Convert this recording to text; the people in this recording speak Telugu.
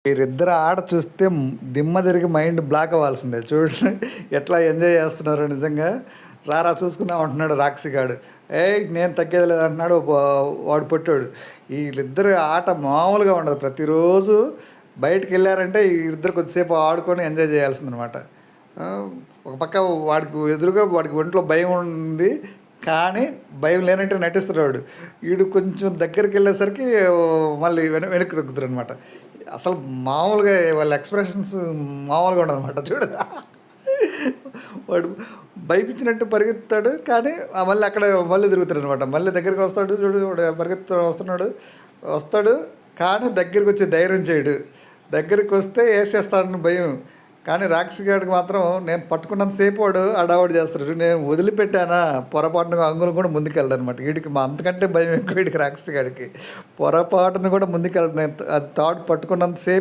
వీరిద్దరు ఆట చూస్తే దిమ్మ తిరిగి మైండ్ బ్లాక్ అవ్వాల్సిందే. చూడండి ఎట్లా ఎంజాయ్ చేస్తున్నారో నిజంగా. రారా చూసుకుందాం అంటున్నాడు రాక్షిగాడు. ఏయ్ నేను తగ్గేది లేదు అంటున్నాడు వాడు పొట్టాడు. వీళ్ళిద్దరు ఆట మామూలుగా ఉండదు. ప్రతిరోజు బయటికి వెళ్ళారంటే వీళ్ళిద్దరు కొద్దిసేపు ఆడుకొని ఎంజాయ్ చేయాల్సిందనమాట. ఒక పక్క వాడికి ఎదురుగా వాడికి ఒంట్లో భయం ఉంది, కానీ భయం లేనంటే నటిస్తున్నాడు. వీడు కొంచెం దగ్గరికి వెళ్ళేసరికి మళ్ళీ వెనక్కి తగ్గుతారు అనమాట. అసలు మామూలుగా వాళ్ళ ఎక్స్ప్రెషన్స్ మామూలుగా ఉండదన్నమాట. చూడు వాడు భయపించినట్టు పరిగెత్తాడు, కానీ మళ్ళీ అక్కడ మళ్ళీ తిరుగుతాడు అనమాట. మళ్ళీ దగ్గరికి వస్తాడు, చూడు వాడు వస్తాడు, కానీ దగ్గరికి వచ్చే ధైర్యం చేయడు. దగ్గరికి వస్తే వేసేస్తాడని భయం. కానీ రాక్షసిగాడికి మాత్రం నేను పట్టుకున్నంతసేపు వాడు అడావుడు చేస్తాడు. నేను వదిలిపెట్టానా పొరపాటున అంగులు కూడా ముందుకెళ్ళడు అనమాట. వీడికి అంతకంటే భయం ఎక్కువ వీడికి రాక్షసిగాడికి. పొరపాటును కూడా ముందుకెళ్ళడు. నేను అది తాడు పట్టుకున్నంతసేపు